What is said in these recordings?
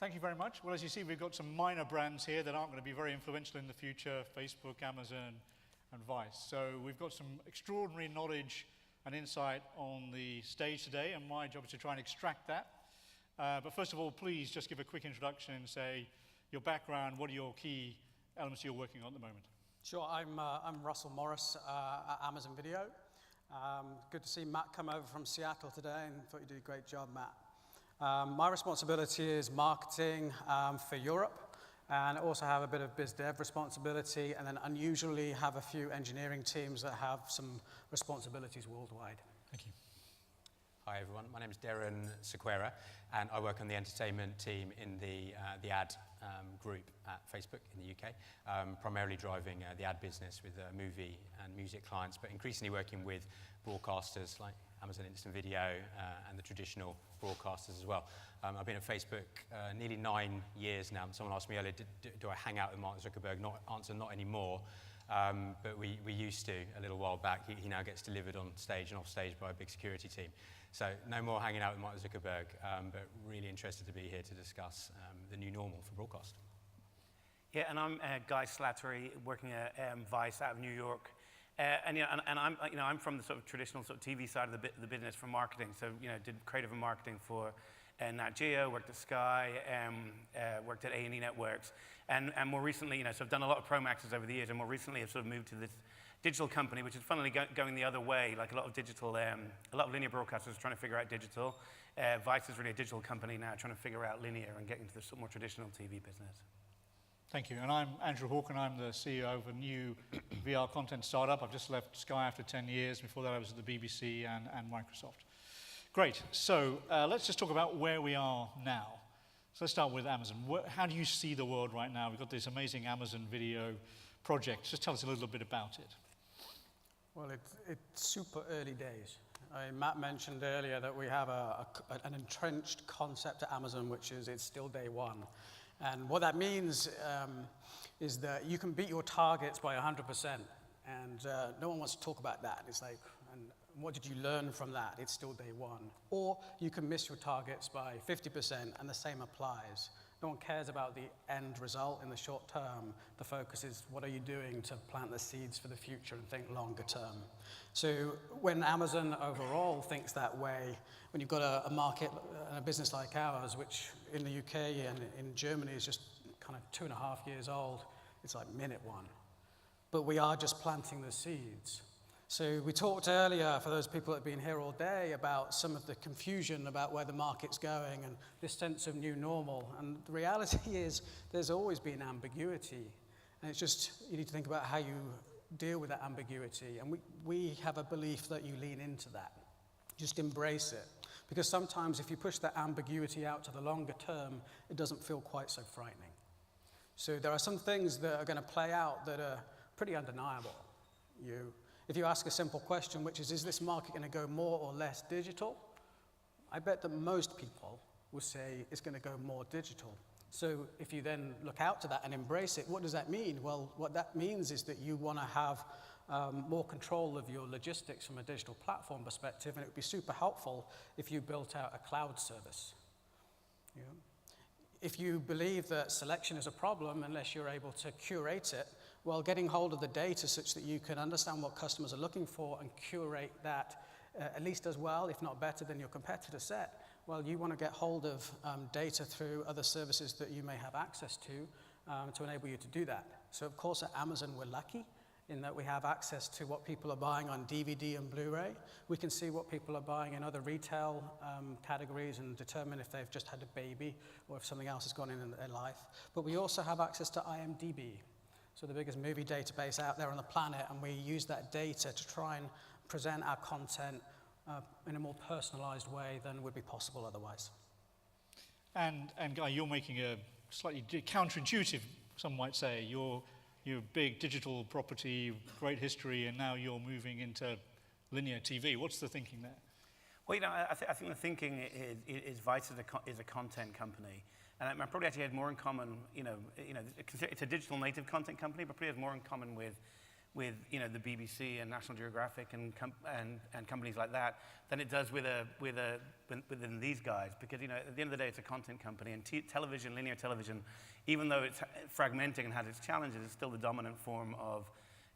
Thank you very much. Well, as you see, we've got some minor brands here that aren't going to be very influential in the future, Facebook, Amazon, and Vice. So we've got some extraordinary knowledge and insight on the stage today, and my job is to try and extract that. But first of all, please just give a quick introduction and say your background, what are your key elements you're working on at the moment? Sure, I'm Russell Morris at Amazon Video. Good to see Matt come over from Seattle today, and thought you did a great job, Matt. My responsibility is marketing for Europe, and I also have a bit of biz dev responsibility, and then unusually have a few engineering teams that have some responsibilities worldwide. Thank you. Hi everyone, my name is Darren Sequeira, and I work on the entertainment team in the ad group at Facebook in the UK, primarily driving the ad business with movie and music clients, but increasingly working with broadcasters like Amazon Instant Video and the traditional broadcasters as well. I've been at Facebook nearly 9 years now. Someone asked me earlier, do I hang out with Mark Zuckerberg? Not anymore. But we used to a little while back. He now gets delivered on stage and off stage by a big security team. So no more hanging out with Mark Zuckerberg, but really interested to be here to discuss the new normal for broadcast. Yeah, and I'm Guy Slattery, working at Vice out of New York. I'm from the sort of traditional sort of TV side of the business for marketing. So did creative and marketing for Nat Geo, worked at Sky, worked at A&E Networks, and more recently, so I've done a lot of Promaxes over the years, and more recently I've sort of moved to this digital company, which is funnily going the other way. Like a lot of digital, a lot of linear broadcasters are trying to figure out digital. Vice is really a digital company now, trying to figure out linear and get into the sort of more traditional TV business. Thank you. And I'm Andrew Hawken. I'm the CEO of a new VR content startup. I've just left Sky after 10 years. Before that, I was at the BBC and Microsoft. Great. So let's just talk about where we are now. So let's start with Amazon. How do you see the world right now? We've got this amazing Amazon Video project. Just tell us a little bit about it. Well, it's super early days. Matt mentioned earlier that we have an entrenched concept at Amazon, which is it's still day one. And what that means is that you can beat your targets by 100%, and no one wants to talk about that. It's like, and what did you learn from that? It's still day one. Or you can miss your targets by 50%, and the same applies. No one cares about the end result in the short term. The focus is what are you doing to plant the seeds for the future and think longer term. So when Amazon overall thinks that way, when you've got a market and a business like ours, which in the UK and in Germany is just kind of 2.5 years old, it's like minute one. But we are just planting the seeds. So we talked earlier, for those people that have been here all day, about some of the confusion about where the market's going and this sense of new normal. And the reality is there's always been ambiguity. And it's just, you need to think about how you deal with that ambiguity. And we have a belief that you lean into that. Just embrace it. Because sometimes if you push that ambiguity out to the longer term, it doesn't feel quite so frightening. So there are some things that are going to play out that are pretty undeniable. If you ask a simple question, which is this market going to go more or less digital? I bet that most people will say it's going to go more digital. So if you then look out to that and embrace it, what does that mean? Well, what that means is that you want to have more control of your logistics from a digital platform perspective, and it would be super helpful if you built out a cloud service. If you believe that selection is a problem unless you're able to curate it, well, getting hold of the data such that you can understand what customers are looking for and curate that at least as well, if not better than your competitor set, well, you want to get hold of data through other services that you may have access to enable you to do that. So, of course, at Amazon, we're lucky in that we have access to what people are buying on DVD and Blu-ray. We can see what people are buying in other retail categories and determine if they've just had a baby or if something else has gone in their life. But we also have access to IMDb, so the biggest movie database out there on the planet, and we use that data to try and present our content in a more personalized way than would be possible otherwise. And Guy, you're making a slightly counterintuitive, some might say. You're a big digital property, great history, and now you're moving into linear TV. What's the thinking there? Well, I think the thinking is Vice is a content company, and I probably actually had more in common. It's a digital native content company, but probably has more in common with you know, the BBC and National Geographic and companies like that than it does within these guys, because, you know, at the end of the day, it's a content company, and television, linear television, even though it's fragmenting and has its challenges, it's still the dominant form of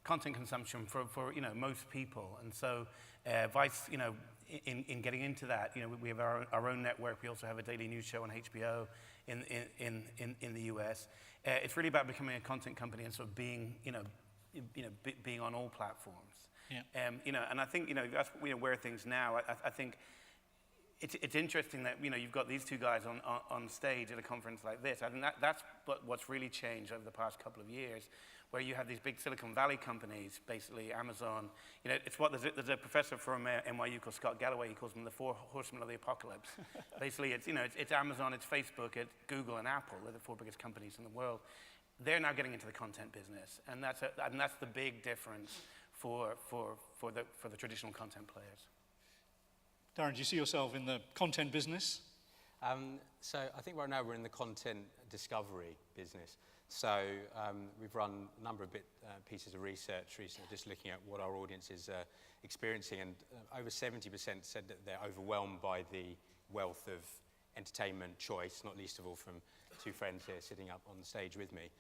content consumption for you know, most people. And so Vice, you know, in getting into that, you know, we have our own network. We also have a daily news show on HBO in the US. It's really about becoming a content company and sort of being, being on all platforms. Yeah. You know, and I think, you know, that's, you know, where are things now. I think it's interesting that, you know, you've got these two guys on stage at a conference like this. I think that's what's really changed over the past couple of years, where you have these big Silicon Valley companies, basically Amazon. You know, it's what there's a professor from NYU called Scott Galloway. He calls them the 4 horsemen of the apocalypse. Basically, it's, you know, it's Amazon, it's Facebook, it's Google, and Apple. They're the 4 biggest companies in the world. They're now getting into the content business, and that's the big difference for the traditional content players. Darren, do you see yourself in the content business? So I think right now we're in the content discovery business. So we've run a number of pieces of research recently, just looking at what our audience is experiencing, and over 70% said that they're overwhelmed by the wealth of entertainment choice, not least of all from 2 friends here sitting up on the stage with me.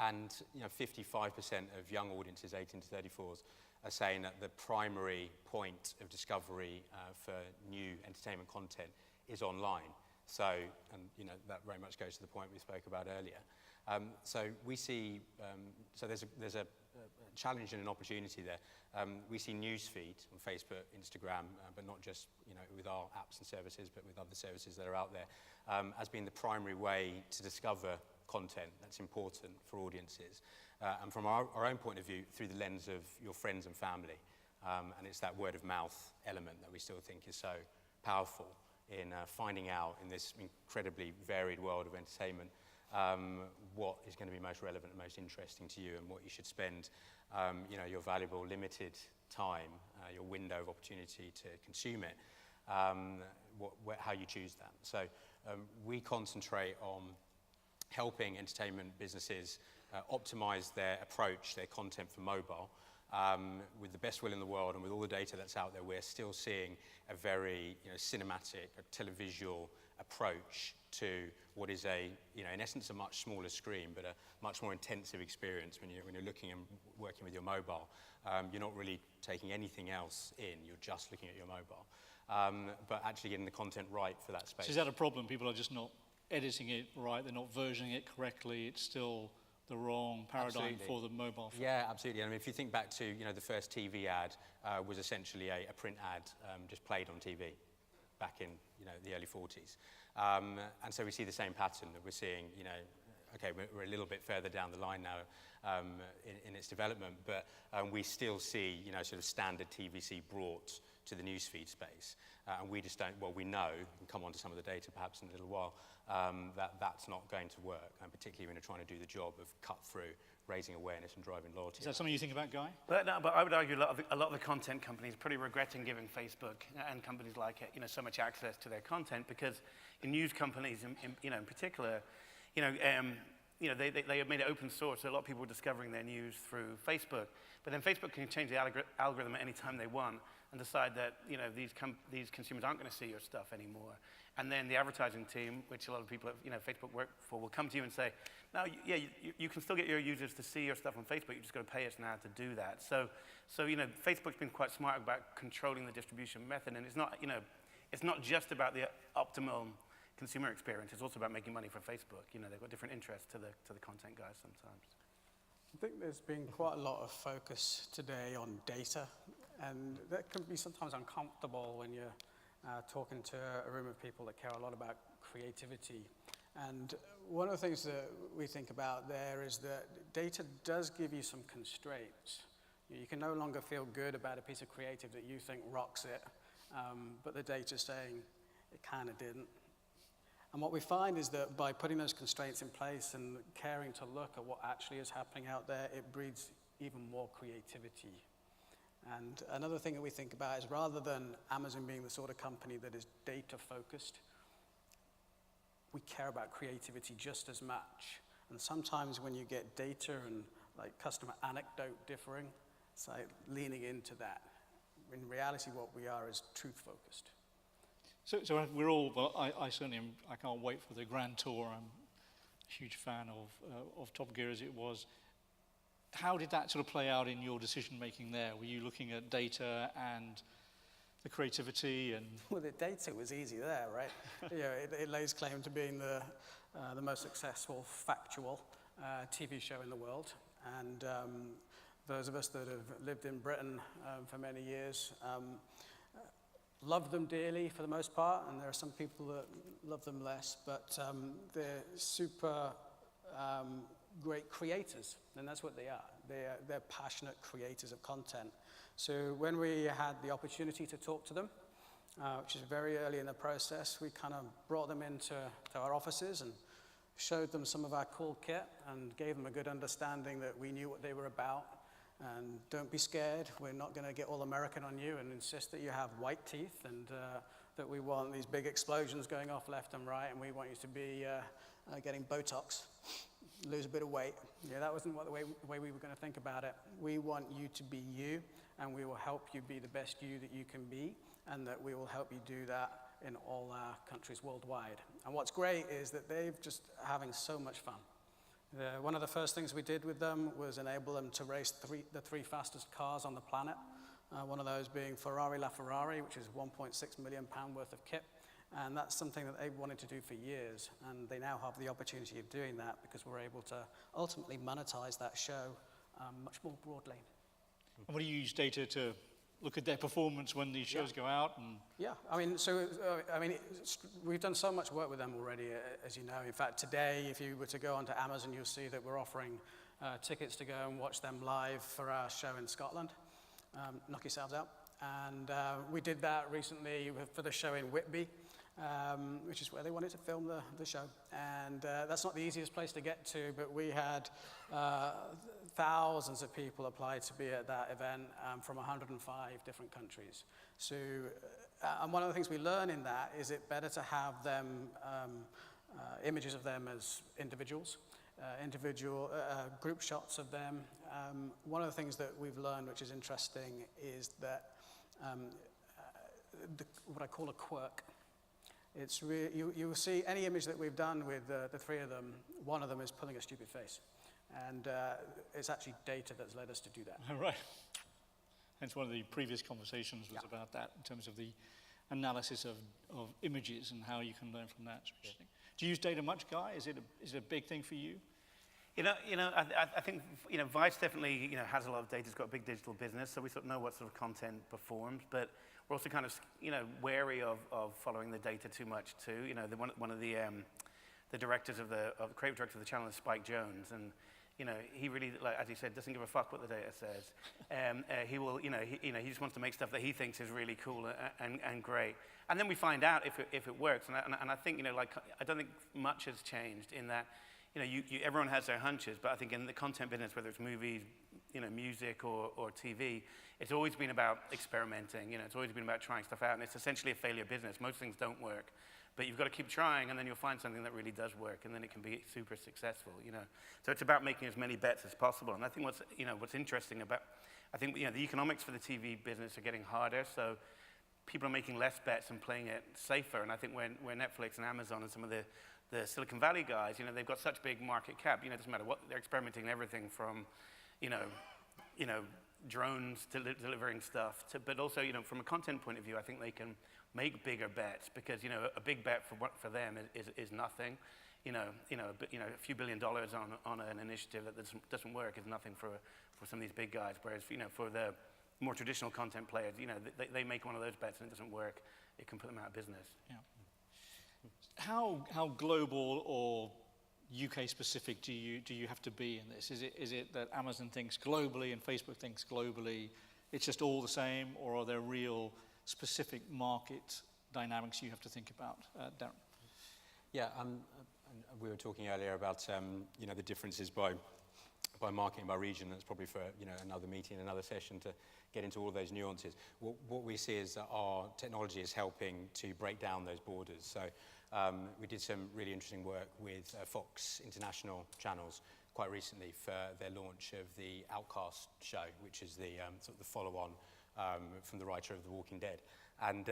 And you know, 55% of young audiences, 18 to 34s, are saying that the primary point of discovery for new entertainment content is online. So, and you know, that very much goes to the point we spoke about earlier. So we see, so there's a challenge and an opportunity there. We see newsfeed on Facebook, Instagram, but not just, you know, with our apps and services, but with other services that are out there, as being the primary way to discover content that's important for audiences. And from our own point of view, through the lens of your friends and family. And it's that word of mouth element that we still think is so powerful in finding out in this incredibly varied world of entertainment what is going to be most relevant and most interesting to you, and what you should spend you know, your valuable limited time, your window of opportunity to consume it, how you choose that. So we concentrate on helping entertainment businesses optimize their approach, their content for mobile. With the best will in the world and with all the data that's out there, we're still seeing a very, you know, cinematic, a televisual approach to what is in essence, a much smaller screen, but a much more intensive experience when you're looking and working with your mobile. You're not really taking anything else in, you're just looking at your mobile. But actually getting the content right for that space. So is that a problem? People are just not editing it right, they're not versioning it correctly, it's still the wrong paradigm for the mobile phone. Yeah, absolutely. I mean, if you think back to, you know, the first TV ad was essentially a print ad just played on TV back in, you know, the early 40s. And so we see the same pattern that we're seeing, you know, okay, we're a little bit further down the line now in its development, but we still see, you know, sort of standard TVC brought to the newsfeed space. And we just don't, well, we know, and come on to some of the data perhaps in a little while, that's not going to work, and particularly when you're trying to do the job of cut through, raising awareness and driving loyalty. Is that something you think about, Guy? But I would argue a lot of the content companies are pretty regretting giving Facebook and companies like it, you know, so much access to their content, because in news companies, in particular, they have made it open source. So a lot of people are discovering their news through Facebook. But then Facebook can change the algorithm at any time they want and decide that, you know, these consumers aren't going to see your stuff anymore. And then the advertising team, which a lot of people, Facebook work for, will come to you and say, no, yeah, you can still get your users to see your stuff on Facebook. You just got to pay us now to do that. So Facebook's been quite smart about controlling the distribution method, and it's not just about the optimal consumer experience. It's also about making money for Facebook. You know, they've got different interests to the content guys sometimes. I think there's been quite a lot of focus today on data, and that can be sometimes uncomfortable when you're talking to a room of people that care a lot about creativity. And one of the things that we think about there is that data does give you some constraints. You can no longer feel good about a piece of creative that you think rocks it, but the data's saying it kind of didn't. And what we find is that by putting those constraints in place and caring to look at what actually is happening out there, it breeds even more creativity. And another thing that we think about is, rather than Amazon being the sort of company that is data-focused, we care about creativity just as much. And sometimes when you get data and like customer anecdote differing. It's like leaning into that. In reality, what we are is truth-focused. So we're all, well, I certainly am, I can't wait for the Grand Tour. I'm a huge fan of Top Gear as it was. How did that sort of play out in your decision-making there? Were you looking at data and the creativity and... Well, the data was easy there, right? It lays claim to being the most successful factual TV show in the world. And those of us that have lived in Britain for many years love them dearly for the most part, and there are some people that love them less, but they're super great creators, and that's what they are. They're passionate creators of content. So when we had the opportunity to talk to them, which is very early in the process, we kind of brought them into our offices and showed them some of our cool kit and gave them a good understanding that we knew what they were about. And don't be scared, we're not going to get all American on you and insist that you have white teeth and that we want these big explosions going off left and right, and we want you to be getting Botox, lose a bit of weight. Yeah, that wasn't the way we were going to think about it. We want you to be you, and we will help you be the best you that you can be, and that we will help you do that in all our countries worldwide. And what's great is that they're just having so much fun. One of the first things we did with them was enable them to race the three fastest cars on the planet. One of those being Ferrari LaFerrari, which is £1.6 million worth of kit. And that's something that they wanted to do for years. And they now have the opportunity of doing that because we're able to ultimately monetize that show much more broadly. And what do you use data to look at their performance when these shows go out? And yeah, I mean, we've done so much work with them already, as you know. In fact, today, if you were to go onto Amazon, you'll see that we're offering tickets to go and watch them live for our show in Scotland. Knock yourselves out. And we did that recently for the show in Whitby, which is where they wanted to film the show. And that's not the easiest place to get to, but we had thousands of people apply to be at that event from 105 different countries. So, and one of the things we learn in that is it better to have them, images of them as individuals, individual group shots of them. One of the things that we've learned, which is interesting, is that what I call a quirk. It's you will see any image that we've done with the three of them, one of them is pulling a stupid face. And it's actually data that's led us to do that. right. Hence one of the previous conversations was about that in terms of the analysis of images and how you can learn from that. Interesting. Do you use data much, Guy? Is it a big thing for you? I think Vice definitely has a lot of data. It's got a big digital business, so we sort of know what sort of content performs. But we're also kind of wary of following the data too much too. One of the directors of the creative director of the channel is Spike Jones, and he really, like, as he said, doesn't give a fuck what the data says. He will, he just wants to make stuff that he thinks is really cool and great. And then we find out if it works. And I think, I don't think much has changed in that, everyone has their hunches, but I think in the content business, whether it's movies, music or TV, it's always been about experimenting. It's always been about trying stuff out, and it's essentially a failure business. Most things don't work. But you've got to keep trying, and then you'll find something that really does work, and then it can be super successful, So it's about making as many bets as possible. And I think what's interesting about, the economics for the TV business are getting harder, so people are making less bets and playing it safer. And I think where Netflix and Amazon and some of the Silicon Valley guys, they've got such big market cap, it doesn't matter what, they're experimenting in everything from, drones delivering stuff, but also, from a content point of view, I think they can make bigger bets because, a big bet for them is nothing. A few $1 billion on an initiative that doesn't work is nothing for some of these big guys. Whereas, for the more traditional content players, they make one of those bets and it doesn't work, it can put them out of business. Yeah. How global or UK specific do you have to be in this? Is it that Amazon thinks globally and Facebook thinks globally? It's just all the same, or are there real specific market dynamics you have to think about, Darren? Yeah, we were talking earlier about the differences by market and by region. That's probably for another meeting, another session to get into all of those nuances. What we see is that our technology is helping to break down those borders. So we did some really interesting work with Fox International channels quite recently for their launch of the Outcast show, which is the sort of the follow-on from the writer of The Walking Dead. And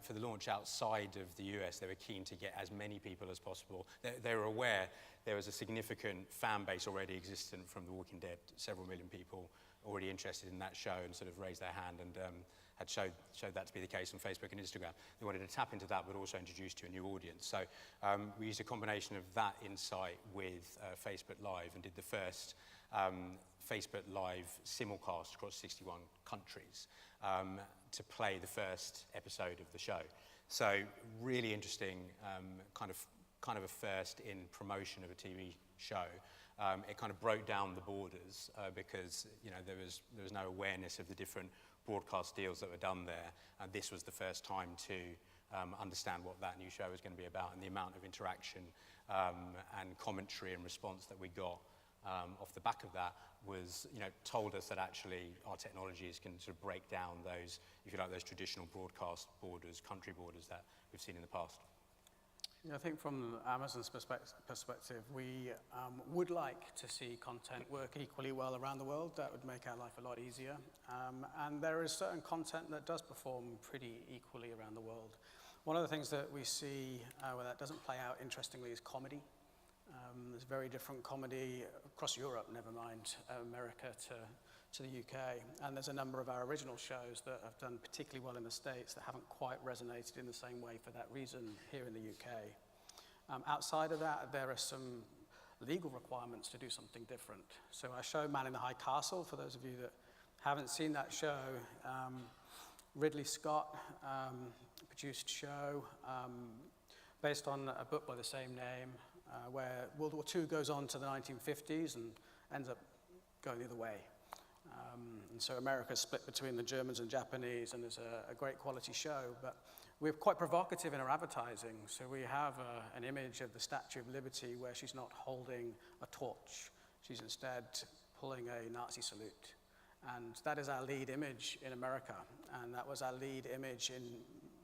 for the launch outside of the US, they were keen to get as many people as possible. They were aware there was a significant fan base already existent from The Walking Dead, several million people already interested in that show and sort of raised their hand and had showed that to be the case on Facebook and Instagram. They wanted to tap into that, but also introduce to a new audience. So we used a combination of that insight with Facebook Live and did the first Facebook Live simulcast across 61 countries to play the first episode of the show. So really interesting, kind of a first in promotion of a TV show. It kind of broke down the borders because there was no awareness of the different broadcast deals that were done there, and this was the first time to understand what that new show was going to be about, and the amount of interaction and commentary and response that we got off the back of that was, told us that actually our technologies can sort of break down those, if you like, those traditional broadcast borders, country borders that we've seen in the past. Yeah, I think from Amazon's perspective, we would like to see content work equally well around the world. That would make our life a lot easier. And there is certain content that does perform pretty equally around the world. One of the things that we see where that doesn't play out, interestingly, is comedy. There's very different comedy across Europe, never mind America to the UK. And there's a number of our original shows that have done particularly well in the States that haven't quite resonated in the same way for that reason here in the UK. Outside of that, there are some legal requirements to do something different. So our show, Man in the High Castle, for those of you that haven't seen that show, Ridley Scott produced show based on a book by the same name, where World War II goes on to the 1950s and ends up going the other way. And so America's split between the Germans and Japanese, and there's a great quality show, but we're quite provocative in our advertising. So we have an image of the Statue of Liberty where she's not holding a torch. She's instead pulling a Nazi salute. And that is our lead image in America, and that was our lead image in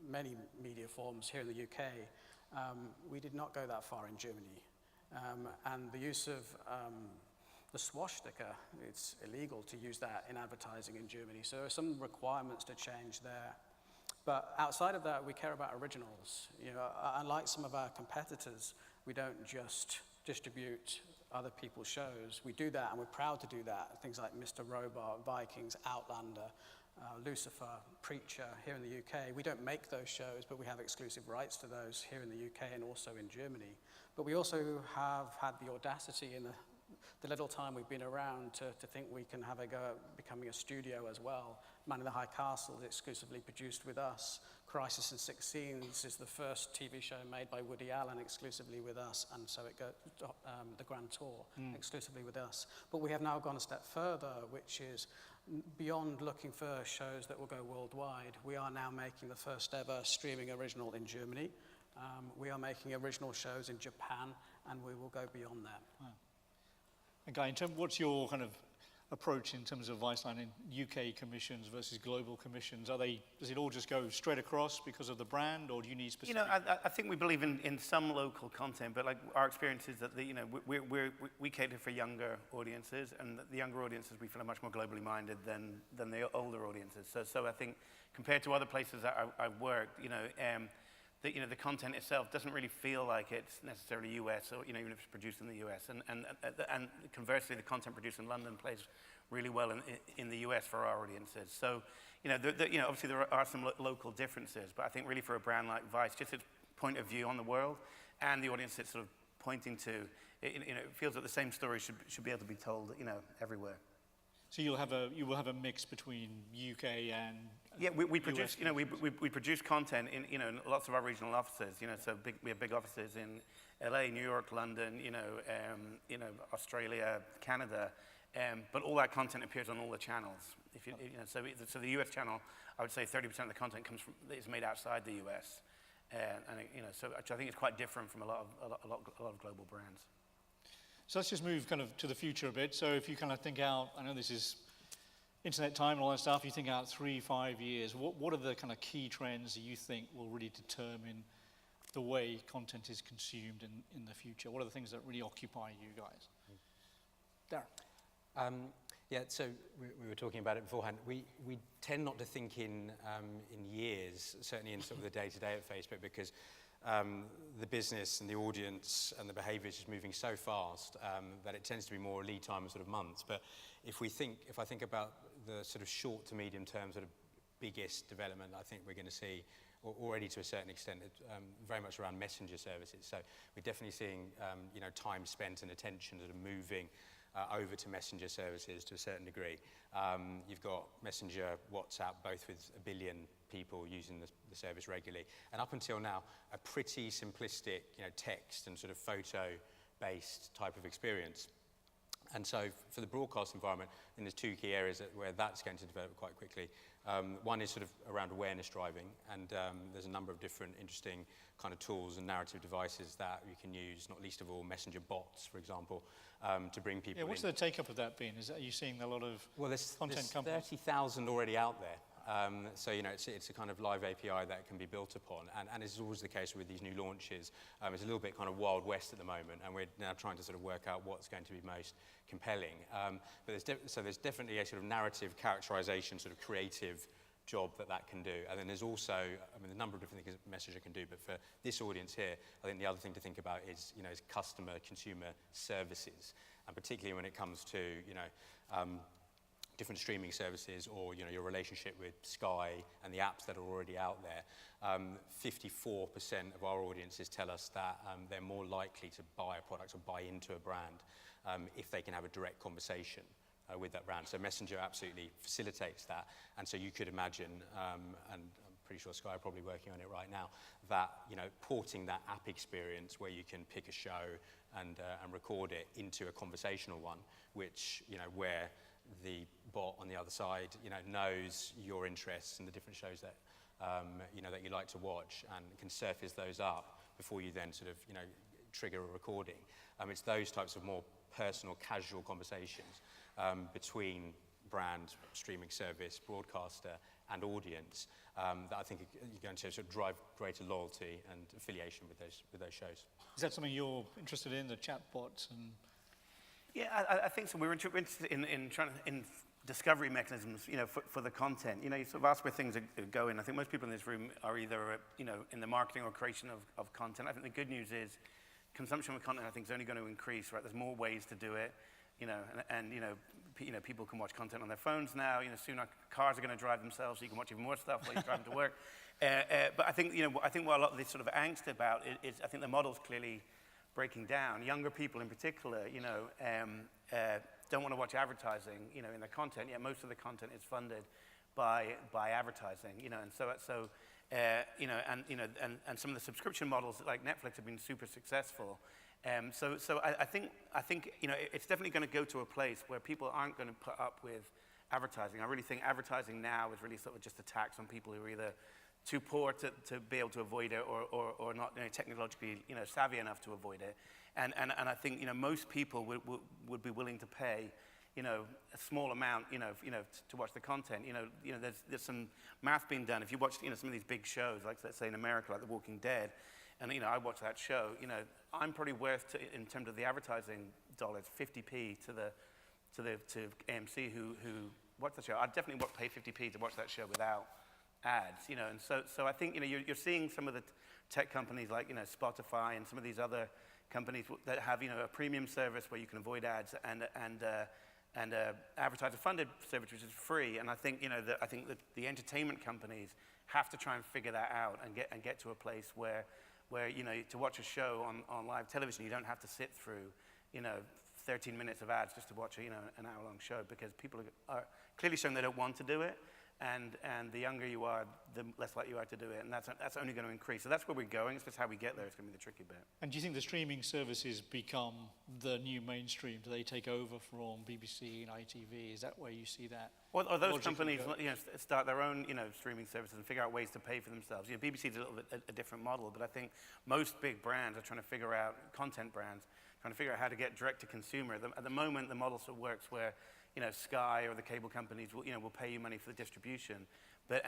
many media forms here in the UK. We did not go that far in Germany. And the use of the swastika, it's illegal to use that in advertising in Germany. So there are some requirements to change there. But outside of that, we care about originals. Unlike some of our competitors, we don't just distribute other people's shows. We do that, and we're proud to do that. Things like Mr. Robot, Vikings, Outlander, Lucifer, Preacher here in the UK. We don't make those shows, but we have exclusive rights to those here in the UK and also in Germany. But we also have had the audacity in the little time we've been around to think we can have a go at becoming a studio as well. Man in the High Castle is exclusively produced with us. Crisis in Six Scenes is the first TV show made by Woody Allen exclusively with us, and so it goes the Grand Tour exclusively with us. But we have now gone a step further, which is beyond looking for shows that will go worldwide. We are now making the first ever streaming original in Germany. We are making original shows in Japan, and we will go beyond that. Wow. And Guy, what's your kind of approach in terms of Viceland in UK commissions versus global commissions? Does it all just go straight across because of the brand, or do you need specific? I think we believe in some local content, but like our experience is that we cater for younger audiences, and the younger audiences we feel are much more globally minded than the older audiences. So I think compared to other places that I've worked, the content itself doesn't really feel like it's necessarily US, or even if it's produced in the US. And conversely, the content produced in London plays really well in the US for our audiences. So, obviously there are some local differences, but I think really for a brand like Vice, just its point of view on the world and the audience it's sort of pointing to, it feels that the same story should be able to be told, everywhere. So you will have a mix between UK and we produce we produce content in lots of our regional offices. So we have big offices in LA, New York, London, Australia, Canada, but all that content appears on all the channels. So the US channel, I would say 30% of the content is made outside the US, which I think is quite different from a lot of global brands. So let's just move kind of to the future a bit. So if you kind of think out, I know this is internet time and all that stuff, you think out 3-5 years, what are the kind of key trends that you think will really determine the way content is consumed in the future? What are the things that really occupy you guys? Darren. Yeah, so we were talking about it beforehand. We tend not to think in years, certainly in sort of the day-to-day at Facebook, because the business and the audience and the behaviour is just moving so fast that it tends to be more lead time of sort of months. But if I think about the sort of short to medium term sort of biggest development, I think we're going to see already to a certain extent very much around messenger services. So we're definitely seeing time spent and attention sort of moving over to messenger services to a certain degree. You've got Messenger, WhatsApp, both with 1 billion people using the service regularly. And up until now, a pretty simplistic text and sort of photo-based type of experience. And so for the broadcast environment, then there's two key areas where that's going to develop quite quickly. One is sort of around awareness driving, and there's a number of different interesting kind of tools and narrative devices that you can use, not least of all messenger bots, for example, to bring people in. What's the take-up of that been? Are you seeing a lot of content companies? 30,000 already out there. So, it's a kind of live API that can be built upon. And it's always the case with these new launches. It's a little bit kind of Wild West at the moment, and we're now trying to sort of work out what's going to be most compelling. But there's definitely a sort of narrative characterization, sort of creative job that can do. And then there's also, a number of different things that Messenger can do, but for this audience here, I think the other thing to think about is, is customer, consumer services, and particularly when it comes to, different streaming services or your relationship with Sky and the apps that are already out there. 54% of our audiences tell us that they're more likely to buy a product or buy into a brand if they can have a direct conversation with that brand. So Messenger absolutely facilitates that. And so you could imagine, and I'm pretty sure Sky are probably working on it right now, that porting that app experience where you can pick a show and record it into a conversational one, which where the bot on the other side, knows your interests and the different shows that, that you like to watch and can surface those up before you then sort of, trigger a recording. It's those types of more personal, casual conversations between brand, streaming service, broadcaster, and audience that I think are going to sort of drive greater loyalty and affiliation with those shows. Is that something you're interested in, the chatbots and? Yeah, I think so. We're interested in discovery mechanisms, for the content. You sort of ask where things are going. I think most people in this room are either, in the marketing or creation of content. I think the good news is consumption of content, I think, is only going to increase, right? There's more ways to do it, and people can watch content on their phones now. Soon our cars are going to drive themselves, so you can watch even more stuff while you're driving to work. But I think, what a lot of this sort of angst about is I think the model's clearly breaking down. Younger people in particular, don't want to watch advertising, in their content. Yeah, most of the content is funded by advertising, and and some of the subscription models like Netflix have been super successful. So I think it's definitely going to go to a place where people aren't going to put up with advertising. I really think advertising now is really sort of just a tax on people who are either too poor to be able to avoid it or not technologically savvy enough to avoid it. And I think most people would be willing to pay a small amount to watch the content. There's some math being done. If you watch some of these big shows, like let's say in America, like The Walking Dead, and I watch that show, I'm probably worth in terms of the advertising dollars 50p to AMC who watch the show. I'd definitely pay 50p to watch that show without ads, and so I think you're seeing some of the tech companies like Spotify and some of these other companies that have a premium service where you can avoid ads and advertiser-funded service which is free. And I think that the entertainment companies have to try and figure that out and get to a place where to watch a show on live television you don't have to sit through 13 minutes of ads just to watch an hour-long show, because people are clearly showing they don't want to do it. And the younger you are, the less likely you are to do it, and that's only going to increase. So that's where we're going. It's just how we get there. It's going to be the tricky bit. And do you think the streaming services become the new mainstream? Do they take over from BBC and ITV? Is that where you see that? Well, or those companies start their own streaming services and figure out ways to pay for themselves. BBC is a little bit a different model, but I think most big brands are trying to figure out, content brands, trying to figure out how to get direct to consumer. At the moment, the model sort of works where Sky or the cable companies will pay you money for the distribution, but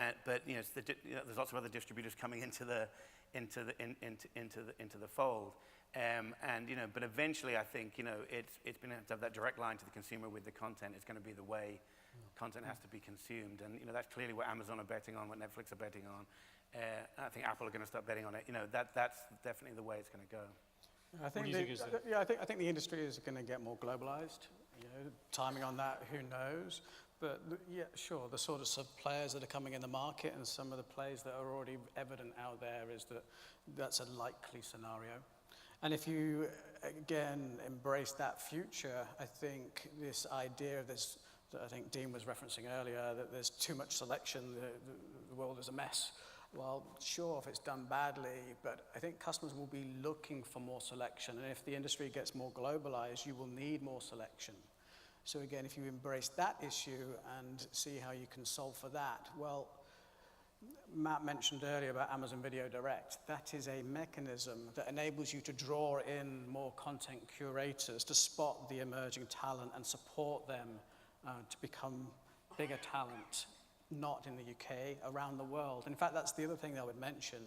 there's lots of other distributors coming into the fold, but eventually I think it's been to have that direct line to the consumer with the content. It's going to be the way content has to be consumed, and that's clearly what Amazon are betting on, what Netflix are betting on. I think Apple are going to start betting on it. That's definitely the way it's going to go. I think I think the industry is going to get more globalized. Timing on that, who knows? But yeah, sure, the sort of players that are coming in the market and some of the plays that are already evident out there is that's a likely scenario. And if you, again, embrace that future, I think this idea of this, that I think Dean was referencing earlier, that there's too much selection, the world is a mess. Well, sure, if it's done badly, but I think customers will be looking for more selection. And if the industry gets more globalized, you will need more selection. So again, if you embrace that issue and see how you can solve for that, well, Matt mentioned earlier about Amazon Video Direct. That is a mechanism that enables you to draw in more content curators to spot the emerging talent and support them to become bigger talent, not in the UK, around the world. In fact, that's the other thing I would mention.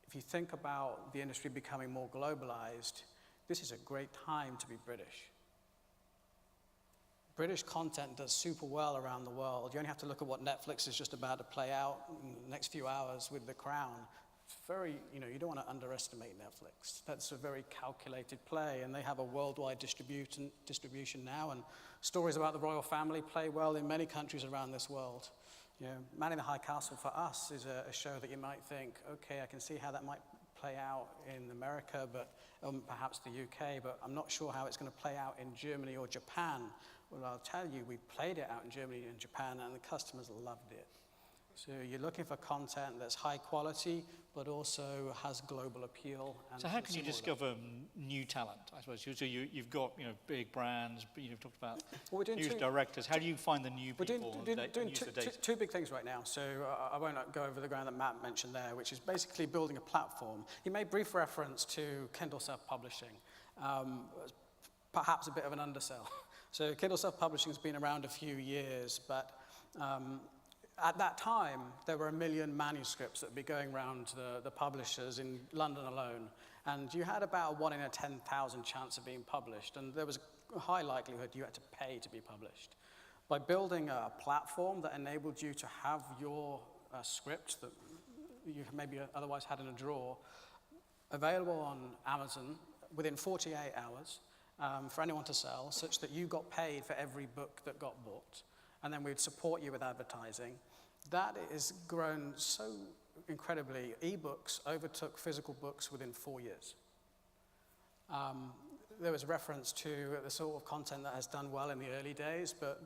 If you think about the industry becoming more globalized, this is a great time to be British. British content does super well around the world. You only have to look at what Netflix is just about to play out in the next few hours with The Crown. It's very, you don't want to underestimate Netflix. That's a very calculated play, and they have a worldwide distribution now, and stories about the royal family play well in many countries around this world. Man in the High Castle for us is a show that you might think, okay, I can see how that might play out in America, but perhaps the UK, but I'm not sure how it's going to play out in Germany or Japan. Well, I'll tell you, we played it out in Germany and Japan, and the customers loved it. So you're looking for content that's high quality, but also has global appeal. And so how can you discover new talent, I suppose? So you've got big brands, but you've talked about news directors. How do you find the new people and use the data? Two big things right now. So I won't go over the ground that Matt mentioned there, which is basically building a platform. He made brief reference to Kindle self-publishing, perhaps a bit of an undersell. So Kindle self-publishing has been around a few years, but at that time, there were 1 million manuscripts that would be going around the publishers in London alone. And you had about 1 in 10,000 chance of being published. And there was a high likelihood you had to pay to be published. By building a platform that enabled you to have your script that you maybe otherwise had in a drawer available on Amazon within 48 hours for anyone to sell, such that you got paid for every book that got bought. And then we'd support you with advertising. That has grown so incredibly. Ebooks overtook physical books within 4 years. There was reference to the sort of content that has done well in the early days, but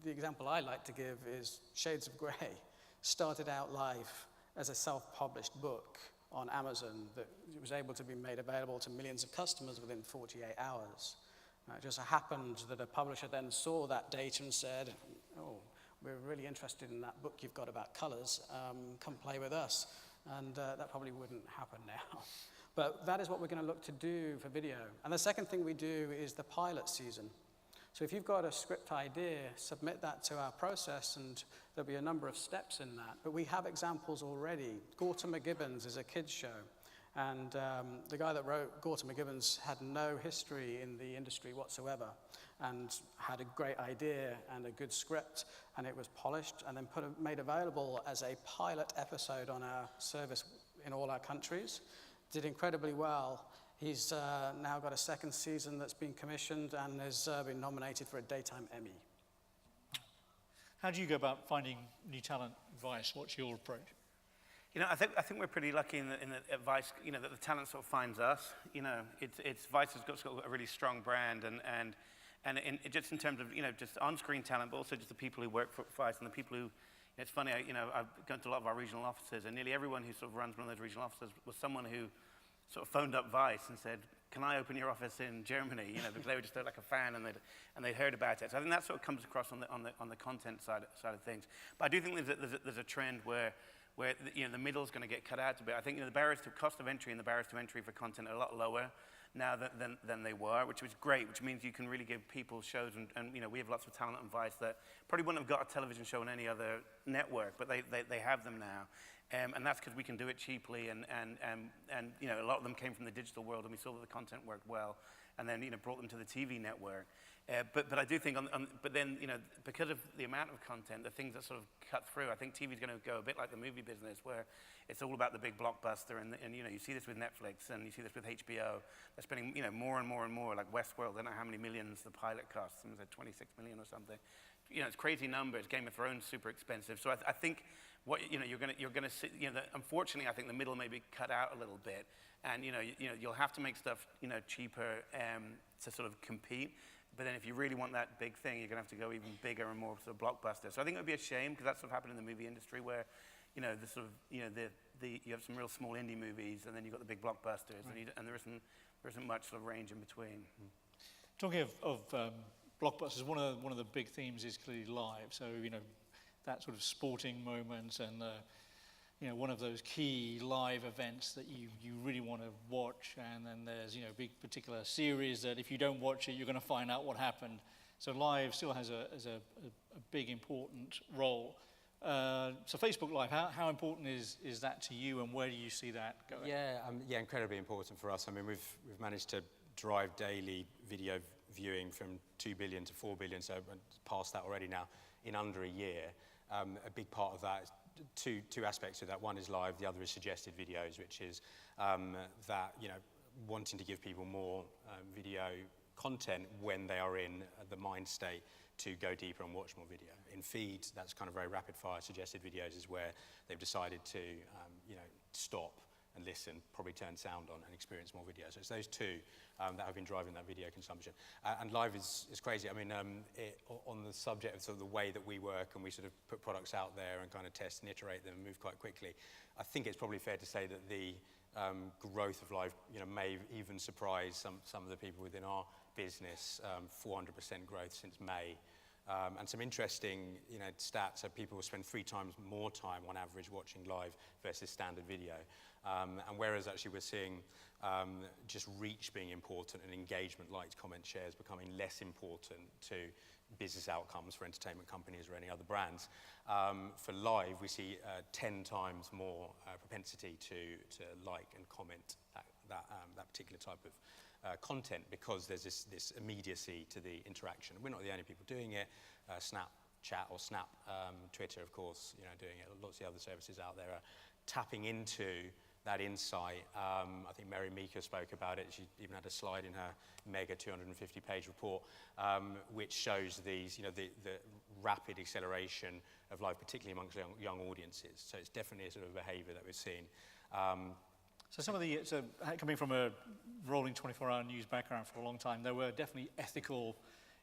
the example I like to give is Shades of Grey. Started out life as a self-published book on Amazon that was able to be made available to millions of customers within 48 hours. It just happened that a publisher then saw that data and said, oh, we're really interested in that book you've got about colors, come play with us. And that probably wouldn't happen now. But that is what we're going to look to do for video. And the second thing we do is the pilot season. So if you've got a script idea, submit that to our process, and there'll be a number of steps in that. But we have examples already. Gorta McGibbons is a kids show. And the guy that wrote Gorta McGibbons had no history in the industry whatsoever and had a great idea and a good script, and it was polished and then made available as a pilot episode on our service in all our countries. Did incredibly well. He's now got a second season that's been commissioned and has been nominated for a Daytime Emmy. How do you go about finding new talent, Vice? What's your approach? I think we're pretty lucky in that Vice, that the talent sort of finds us. It's Vice has got a really strong brand, and just in terms of just on-screen talent, but also just the people who work for Vice and the people who. It's funny, I've gone to a lot of our regional offices, and nearly everyone who sort of runs one of those regional offices was someone who sort of phoned up Vice and said, "Can I open your office in Germany?" Because they were just like a fan and they'd heard about it. So I think that sort of comes across on the content side of things. But I do think there's a trend where the middle is going to get cut out a bit. I think the barriers to cost of entry and the barriers to entry for content are a lot lower now than they were, which was great, which means you can really give people shows, and you know, we have lots of talent on Vice that probably wouldn't have got a television show on any other network, but they have them now. And that's because we can do it cheaply, and you know, a lot of them came from the digital world, and we saw that the content worked well, and then, you know, brought them to the TV network. But I do think, but then, you know, because of the amount of content, the things that sort of cut through, I think TV is going to go a bit like the movie business, where it's all about the big blockbuster, and you know, you see this with Netflix, and you see this with HBO. They're spending, you know, more and more and more, like Westworld. I don't know how many millions the pilot cost. Someone said 26 million or something. You know, it's crazy numbers. Game of Thrones, super expensive. So I think what, you know, you're gonna see, you know, unfortunately, I think the middle may be cut out a little bit, and you know, you'll have to make stuff, you know, cheaper to sort of compete. But then if you really want that big thing, you're going to have to go even bigger and more sort of blockbuster. So I think it would be a shame, because that's what happened in the movie industry, where, you know, the sort of, you know, you have some real small indie movies, and then you've got the big blockbusters, right. and there isn't much sort of range in between. Talking of blockbusters, one of the big themes is clearly live. So, you know, that sort of sporting moment, and you know, one of those key live events that you really want to watch, and then there's, you know, big particular series that if you don't watch it, you're going to find out what happened. So live still has a big important role. So Facebook Live, how important is that to you, and where do you see that going? Yeah, incredibly important for us. I mean, we've managed to drive daily video viewing from 2 billion to 4 billion, so past that already now, in under a year. A big part of that is two aspects of that. One is live, the other is suggested videos, which is that, you know, wanting to give people more video content when they are in the mind state to go deeper and watch more video. In feeds, that's kind of very rapid fire. Suggested videos is where they've decided to, you know, stop and listen, probably turn sound on and experience more video. So it's those two that have been driving that video consumption. And live is crazy. I mean, on the subject of sort of the way that we work, and we sort of put products out there and kind of test and iterate them and move quite quickly, I think it's probably fair to say that the growth of live, you know, may even surprise some of the people within our business. 400% growth since May. And some interesting, you know, stats. So people will spend 3 times more time on average watching live versus standard video. And whereas actually we're seeing just reach being important, and engagement, likes, comments, shares becoming less important to business outcomes for entertainment companies or any other brands, for live we see 10 times more propensity to like and comment that particular type of content, because there's this immediacy to the interaction. We're not the only people doing it. Snapchat or Snap, Twitter, of course, you know, doing it. Lots of the other services out there are tapping into that insight. I think Mary Meeker spoke about it. She even had a slide in her mega 250-page report, which shows these, you know, the rapid acceleration of live, particularly amongst young audiences. So it's definitely a sort of behaviour that we're seeing. So coming from a rolling 24-hour news background for a long time, there were definitely ethical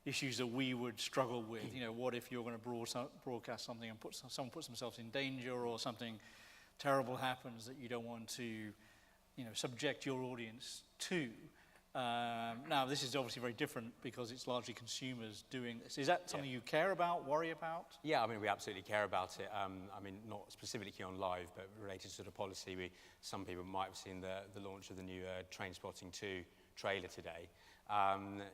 issues that we would struggle with. You know, what if you're going to broadcast something and someone puts themselves in danger, or something terrible happens that you don't want to, you know, subject your audience to. Now, this is obviously very different because it's largely consumers doing this. Is that something you care about, worry about? Yeah, I mean, we absolutely care about it. I mean, not specifically on live, but related to the policy. Some people might have seen the launch of the new Trainspotting 2 trailer today.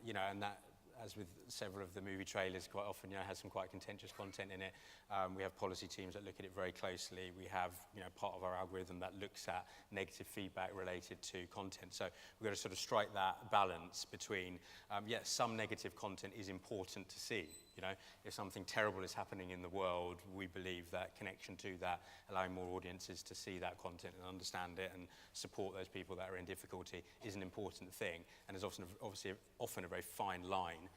You know, and that, as with several of the movie trailers, quite often, you know, has some quite contentious content in it. We have policy teams that look at it very closely. We have, you know, part of our algorithm that looks at negative feedback related to content. So we've got to sort of strike that balance between, yes, some negative content is important to see. You know, if something terrible is happening in the world, we believe that connection to that, allowing more audiences to see that content and understand it and support those people that are in difficulty, is an important thing. And there's obviously often a very fine line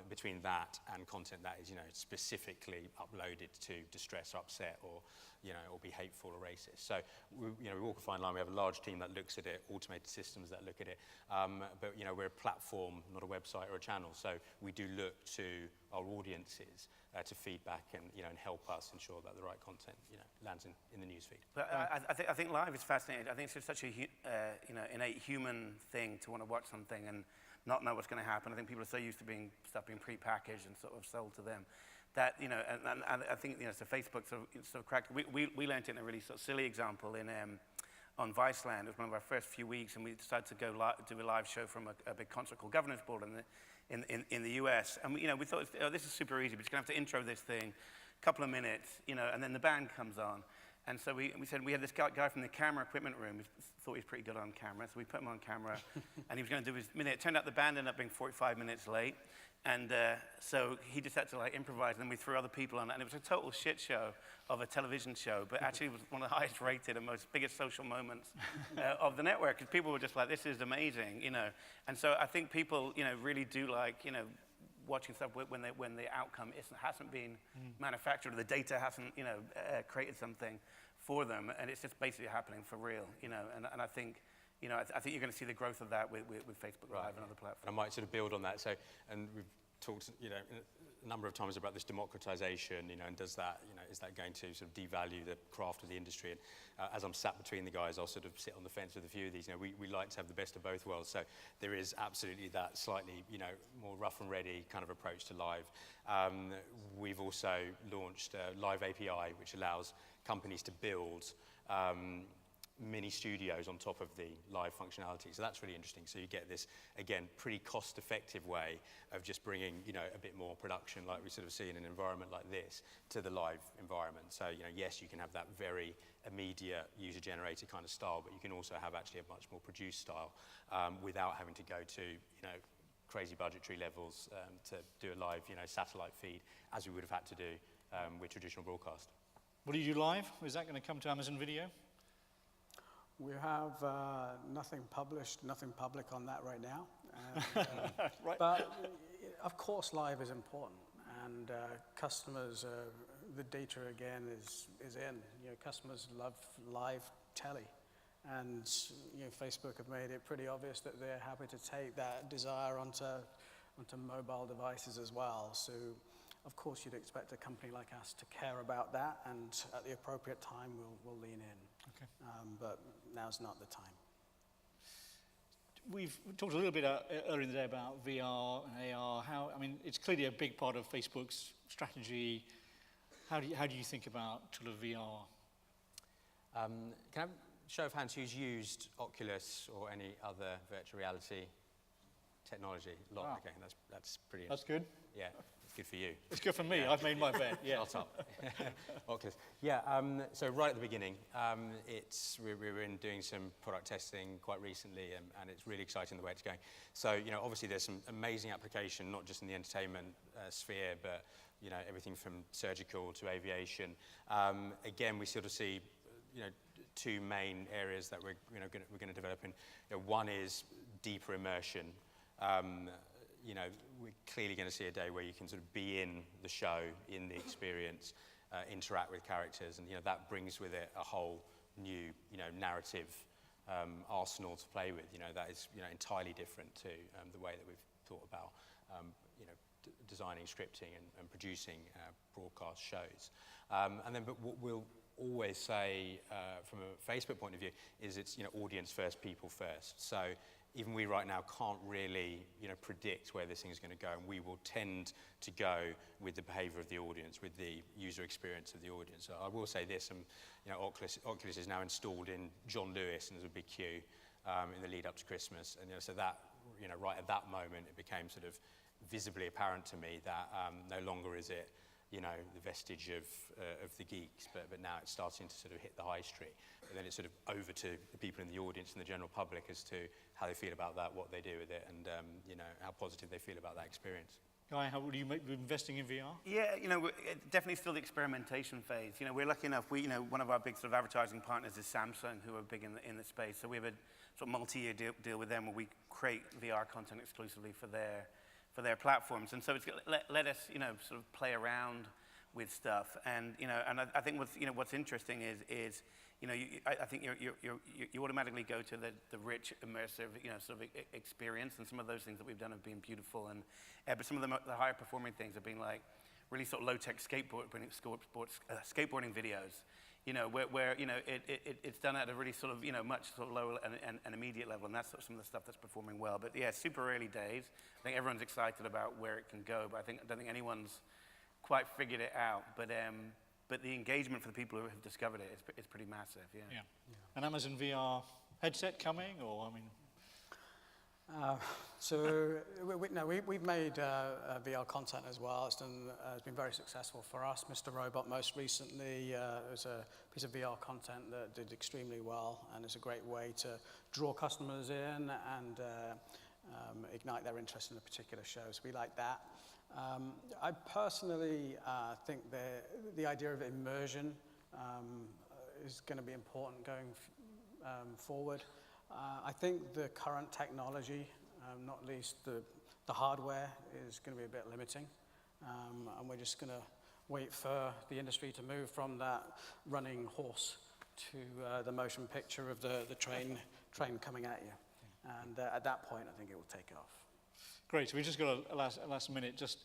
between that and content that is, you know, specifically uploaded to distress, upset, or, you know, or be hateful or racist. So, we walk a fine line. We have a large team that looks at it, automated systems that look at it. But, you know, we're a platform, not a website or a channel. So we do look to our audiences to feedback and, you know, and help us ensure that the right content, you know, lands in the newsfeed. But I think live is fascinating. I think it's just such a you know, innate human thing to want to watch something and not know what's going to happen. I think people are so used to stuff being pre-packaged and sort of sold to them that, you know, and I think, you know, so Facebook sort of cracked. We learned it in a really sort of silly example in on Viceland. It was one of our first few weeks, and we decided to go do a live show from a big concert called Governors Board in the US. And we thought, oh, this is super easy. We're just going to have to intro this thing, a couple of minutes, and then the band comes on. And so we said, we had this guy from the camera equipment room who thought he was pretty good on camera, so we put him on camera, and he was going to do his minute. It turned out the band ended up being 45 minutes late, and so he just had to improvise, and then we threw other people on, and it was a total shit show of a television show, but actually it was one of the highest rated and biggest social moments of the network, because people were just like, this is amazing, And so I think people, really do like, watching stuff when the outcome hasn't been manufactured, or the data hasn't, created something for them, and it's just basically happening for real, And I think, I think you're going to see the growth of that with Facebook Live and other platforms. I might sort of build on that. So, and we've talked, a number of times about this democratization, and does that, is that going to sort of devalue the craft of the industry? And as I'm sat between the guys, I'll sort of sit on the fence with a few of these. We like to have the best of both worlds. So there is absolutely that slightly, more rough and ready kind of approach to live. We've also launched Live API, which allows companies to build mini studios on top of the live functionality. So that's really interesting. So you get this, again, pretty cost-effective way of just bringing, a bit more production, like we sort of see in an environment like this, to the live environment. So, yes, you can have that very immediate user-generated kind of style, but you can also have actually a much more produced style without having to go to, crazy budgetary levels to do a live, satellite feed, as we would have had to do with traditional broadcast. What do you do live? Is that going to come to Amazon Video? We have nothing published, nothing public on that right now. Right. But of course, live is important, and customers, the data again is in. Customers love live telly, and Facebook have made it pretty obvious that they're happy to take that desire onto mobile devices as well. So, of course, you'd expect a company like us to care about that, and at the appropriate time, we'll lean in. Okay. But now's not the time. We've talked a little bit earlier in the day about VR and AR. It's clearly a big part of Facebook's strategy. How do you think about sort of VR? Can I have a show of hands who's used Oculus or any other virtual reality technology? Wow. Okay, that's pretty. That's good. Yeah, it's good for you. It's good for me. Yeah. I've made my bet. Yeah. Shut up. Oculus. Yeah. So right at the beginning, we were in doing some product testing quite recently, and it's really exciting the way it's going. So obviously there's some amazing application, not just in the entertainment sphere, but everything from surgical to aviation. Again, we sort of see two main areas that we're going to develop in. One is deeper immersion. We're clearly going to see a day where you can sort of be in the show, in the experience, interact with characters, and that brings with it a whole new narrative arsenal to play with. That is entirely different to the way that we've thought about designing, scripting, and producing broadcast shows. But what we'll always say from a Facebook point of view is it's audience first, people first. So even we right now can't really predict where this thing is going to go, and we will tend to go with the behavior of the audience, with the user experience of the audience. So I will say this, Oculus is now installed in John Lewis, and there's a big queue in the lead up to Christmas, and so that right at that moment it became sort of visibly apparent to me that no longer is it the vestige of the geeks, but now it's starting to sort of hit the high street. But then it's sort of over to the people in the audience and the general public as to how they feel about that, what they do with it, and how positive they feel about that experience. Guy, how would you be investing in VR? Yeah, we're definitely still the experimentation phase. We're lucky enough. One of our big sort of advertising partners is Samsung, who are big in the space. So we have a sort of multi-year deal with them where we create VR content exclusively for their platforms, and so it's let us sort of play around with stuff, and I think what's interesting is I think you automatically go to the rich immersive sort of experience, and some of those things that we've done have been beautiful, and but some of the higher performing things have been like really sort of low tech skateboarding videos. Where it's done at a really sort of much sort of lower and immediate level, and that's sort of some of the stuff that's performing well. But yeah, super early days. I think everyone's excited about where it can go, but I don't think anyone's quite figured it out. But but the engagement for the people who have discovered it is pretty massive. Yeah. Yeah. An Amazon VR headset coming, or I mean, we've made VR content as well. It's been very successful for us. Mr. Robot most recently was a piece of VR content that did extremely well, and it's a great way to draw customers in and ignite their interest in a particular show. So we like that. I personally think the idea of immersion is going to be important going forward. I think the current technology, not least the hardware, is going to be a bit limiting. And we're just going to wait for the industry to move from that running horse to the motion picture of the train coming at you. And at that point, I think it will take off. great. So we just got a last minute. Just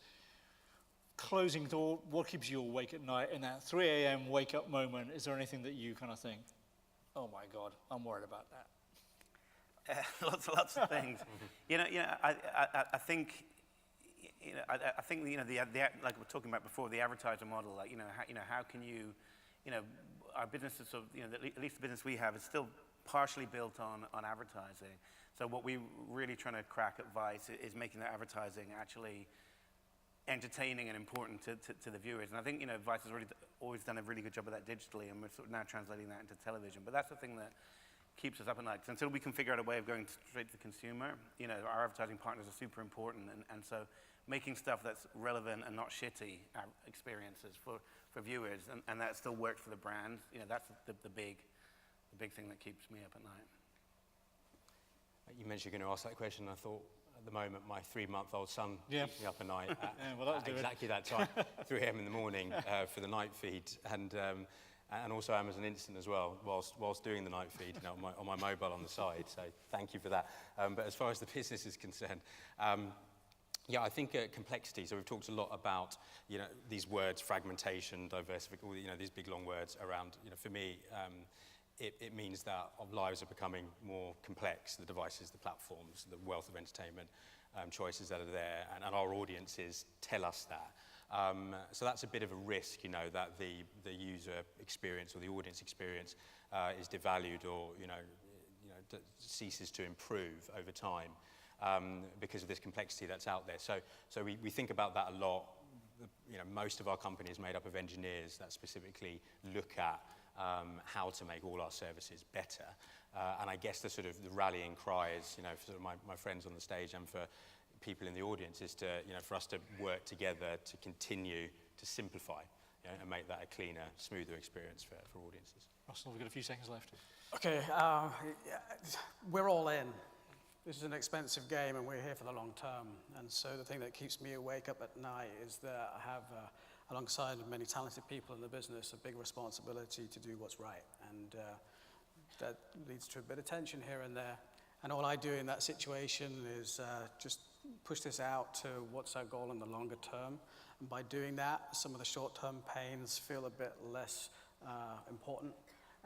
closing thought. What keeps you awake at night in that 3 a.m. wake up moment? Is there anything that you kind of think, oh my God, I'm worried about that? Lots of things. I think, like we're talking about before, the advertiser model. Like, how can you, our business is sort of, at least the business we have is still partially built on advertising. So what we're really trying to crack at Vice is making that advertising actually entertaining and important to the viewers. And I think, Vice has always done a really good job of that digitally, and we're sort of now translating that into television. But that's the thing that keeps us up at night. Until we can figure out a way of going straight to the consumer, our advertising partners are super important. And so making stuff that's relevant and not shitty experiences for viewers, and that still works for the brand, that's the big thing that keeps me up at night. You mentioned you're going to ask that question. I thought at the moment my 3-month-old son keeps me up at night at exactly that time, 3 a.m. in the morning for the night feed, and also Amazon Instant as well, whilst doing the night feed on my mobile on the side. So thank you for that. But as far as the business is concerned, I think complexity. So we've talked a lot about these words, fragmentation, diversification, these big long words around. For me, it means that our lives are becoming more complex. The devices, the platforms, the wealth of entertainment choices that are there, and our audiences tell us that. So that's a bit of a risk, that the user experience or the audience experience is devalued or ceases to improve over time because of this complexity that's out there. So we think about that a lot. Most of our company is made up of engineers that specifically look at how to make all our services better. And I guess the rallying cry is, for sort of my friends on the stage and for people in the audience is to, for us to work together to continue to simplify and make that a cleaner, smoother experience for audiences. Russell, we've got a few seconds left. Okay, we're all in. This is an expensive game and we're here for the long term. And so the thing that keeps me awake up at night is that I have, alongside many talented people in the business, a big responsibility to do what's right. And that leads to a bit of tension here and there. And all I do in that situation is just push this out to what's our goal in the longer term. And by doing that, some of the short-term pains feel a bit less important.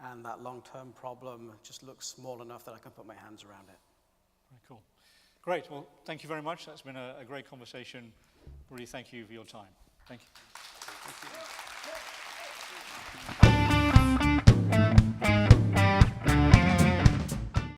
And that long-term problem just looks small enough that I can put my hands around it. Very cool. Great. Well, thank you very much. That's been a great conversation. Really thank you for your time. Thank you. Thank you.